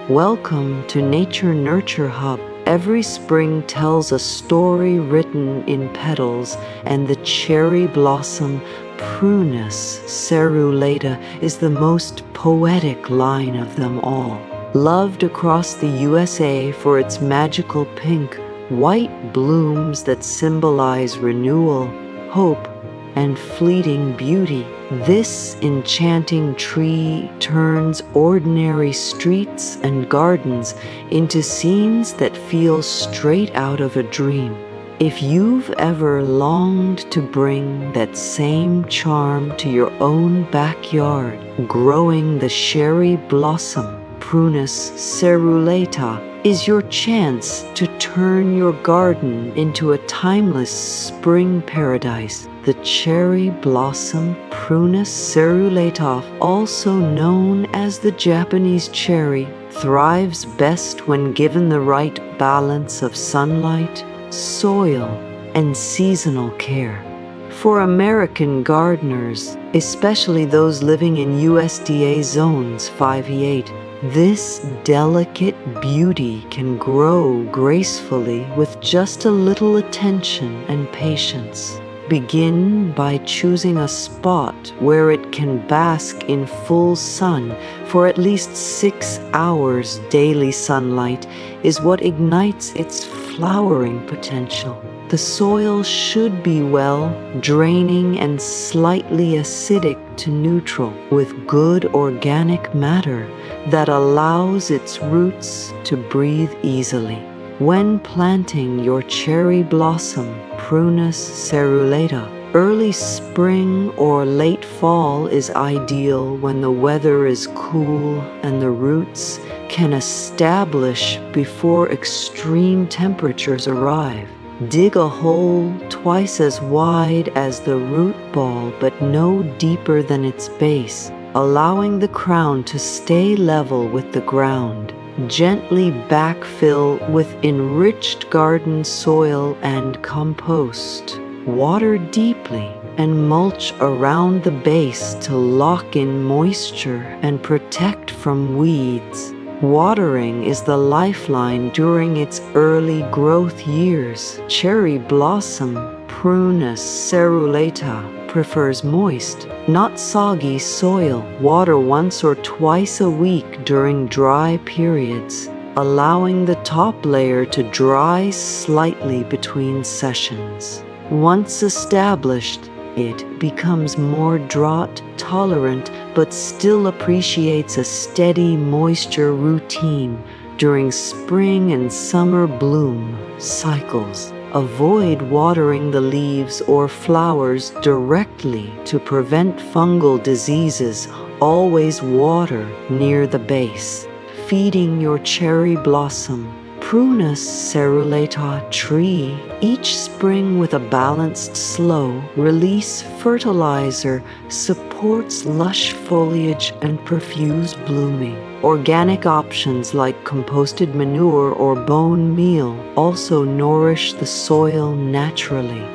Welcome to Nature Nurture Hub. Every spring tells a story written in petals, and the cherry blossom, Prunus serrulata, is the most poetic line of them all. Loved across the USA for its magical pink, white blooms that symbolize renewal, hope, and fleeting beauty, this enchanting tree turns ordinary streets and gardens into scenes that feel straight out of a dream. If you've ever longed to bring that same charm to your own backyard, growing the cherry blossom, Prunus serrulata, is your chance to turn your garden into a timeless spring paradise. The cherry blossom, Prunus serrulata, also known as the Japanese cherry, thrives best when given the right balance of sunlight, soil, and seasonal care. For American gardeners, especially those living in USDA zones 5E8, this delicate beauty can grow gracefully with just a little attention and patience. Begin by choosing a spot where it can bask in full sun for at least 6 hours. Daily sunlight is what ignites its flowering potential. The soil should be well, draining and slightly acidic to neutral, with good organic matter that allows its roots to breathe easily. When planting your cherry blossom, Prunus serrulata, early spring or late fall is ideal when the weather is cool and the roots can establish before extreme temperatures arrive. Dig a hole twice as wide as the root ball but no deeper than its base, allowing the crown to stay level with the ground. Gently backfill with enriched garden soil and compost. Water deeply and mulch around the base to lock in moisture and protect from weeds. Watering is the lifeline during its early growth years. Cherry blossom, Prunus serrulata, prefers moist, not soggy soil. Water once or twice a week during dry periods, allowing the top layer to dry slightly between sessions. Once established, it becomes more drought tolerant but still appreciates a steady moisture routine during spring and summer bloom cycles. Avoid watering the leaves or flowers directly to prevent fungal diseases. Always water near the base. Feeding your cherry blossom, Prunus serrulata tree each spring with a balanced, slow-release fertilizer supports lush foliage and profuse blooming. Organic options like composted manure or bone meal also nourish the soil naturally.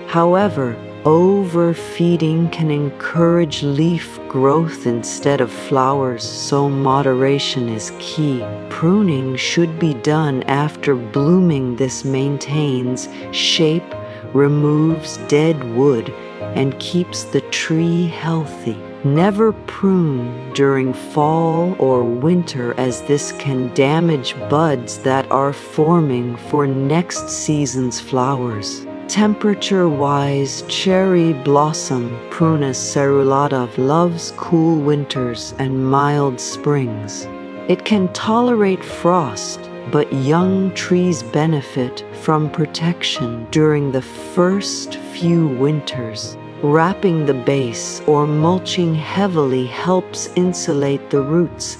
However, overfeeding can encourage leaf growth instead of flowers, so moderation is key. Pruning should be done after blooming. This maintains shape, removes dead wood, and keeps the tree healthy. Never prune during fall or winter, as this can damage buds that are forming for next season's flowers. Temperature-wise, cherry blossom, Prunus serrulata, loves cool winters and mild springs. It can tolerate frost, but young trees benefit from protection during the first few winters. Wrapping the base or mulching heavily helps insulate the roots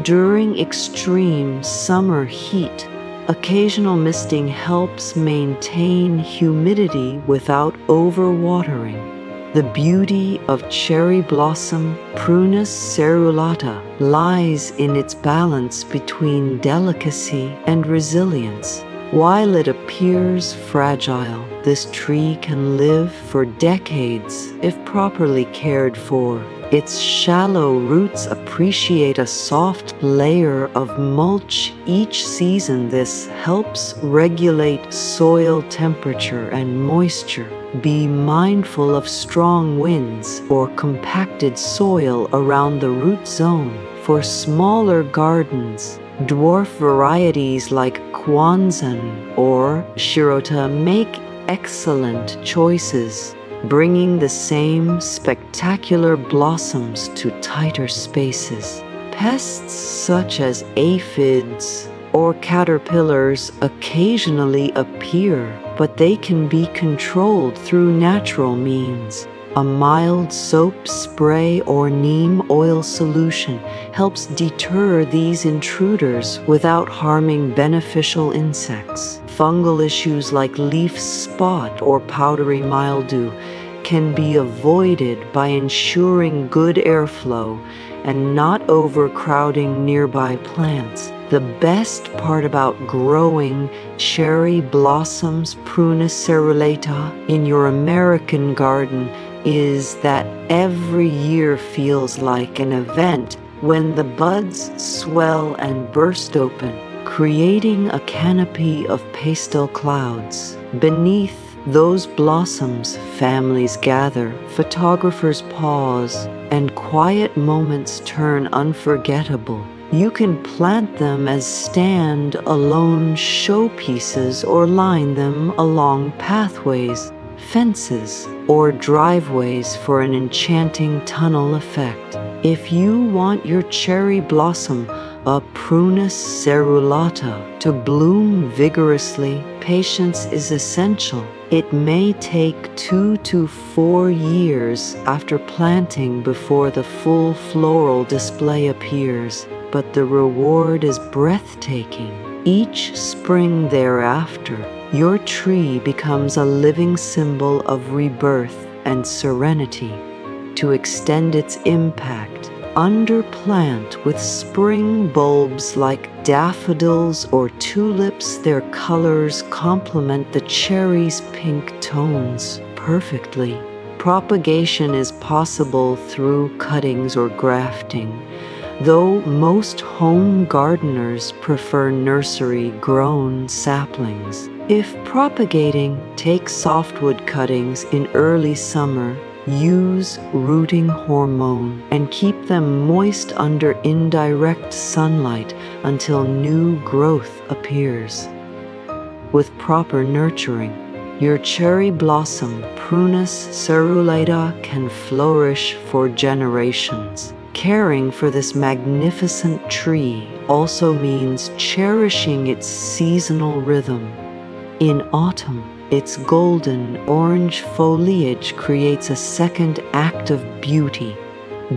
during extreme summer heat. Occasional misting helps maintain humidity without overwatering. The beauty of cherry blossom, Prunus serrulata, lies in its balance between delicacy and resilience. While it appears fragile, this tree can live for decades if properly cared for. Its shallow roots appreciate a soft layer of mulch each season. This helps regulate soil temperature and moisture. Be mindful of strong winds or compacted soil around the root zone. For smaller gardens, dwarf varieties like Kwanzan or Shirota make excellent choices, bringing the same spectacular blossoms to tighter spaces. Pests such as aphids or caterpillars occasionally appear, but they can be controlled through natural means. A mild soap spray or neem oil solution helps deter these intruders without harming beneficial insects. Fungal issues like leaf spot or powdery mildew can be avoided by ensuring good airflow and not overcrowding nearby plants. The best part about growing cherry blossoms, Prunus serrulata, in your American garden is that every year feels like an event when the buds swell and burst open, creating a canopy of pastel clouds. Beneath those blossoms, families gather, photographers pause, and quiet moments turn unforgettable. You can plant them as stand-alone showpieces or line them along pathways, fences, or driveways for an enchanting tunnel effect. If you want your cherry blossom, a Prunus serrulata, to bloom vigorously, patience is essential. It may take 2 to 4 years after planting before the full floral display appears, but the reward is breathtaking. Each spring thereafter, your tree becomes a living symbol of rebirth and serenity. To extend its impact, underplant with spring bulbs like daffodils or tulips. Their colors complement the cherry's pink tones perfectly. Propagation is possible through cuttings or grafting, though most home gardeners prefer nursery-grown saplings. If propagating, take softwood cuttings in early summer, use rooting hormone, and keep them moist under indirect sunlight until new growth appears. With proper nurturing, your cherry blossom, Prunus serrulata, can flourish for generations. Caring for this magnificent tree also means cherishing its seasonal rhythm. In autumn, its golden orange foliage creates a second act of beauty.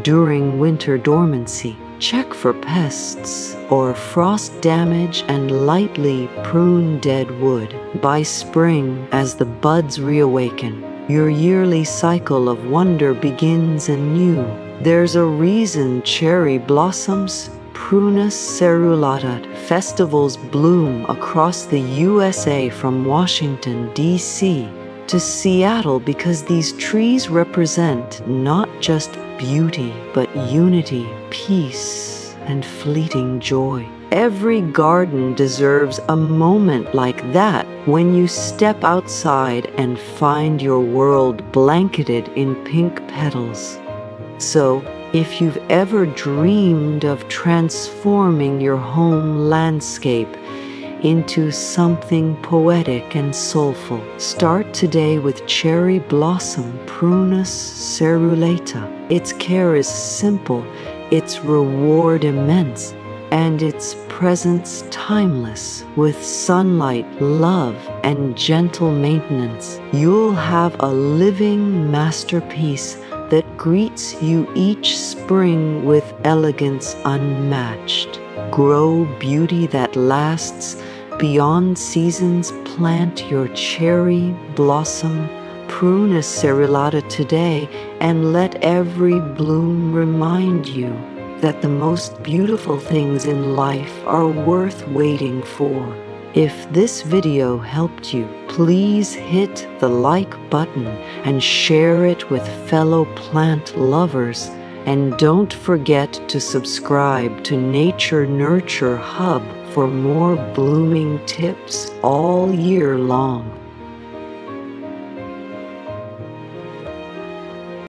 During winter dormancy, check for pests or frost damage and lightly prune dead wood. By spring, as the buds reawaken, your yearly cycle of wonder begins anew. There's a reason cherry blossoms, Prunus serrulata, festivals bloom across the USA from Washington, D.C. to Seattle because these trees represent not just beauty, but unity, peace, and fleeting joy. Every garden deserves a moment like that when you step outside and find your world blanketed in pink petals. So, if you've ever dreamed of transforming your home landscape into something poetic and soulful, start today with cherry blossom Prunus serrulata. Its care is simple, its reward immense, and its presence timeless. With sunlight, love, and gentle maintenance, you'll have a living masterpiece that greets you each spring with elegance unmatched. Grow beauty that lasts beyond seasons. Plant your cherry blossom Prunus serrulata today and let every bloom remind you that the most beautiful things in life are worth waiting for. If this video helped you, please hit the like button and share it with fellow plant lovers. And don't forget to subscribe to Nature Nurture Hub for more blooming tips all year long.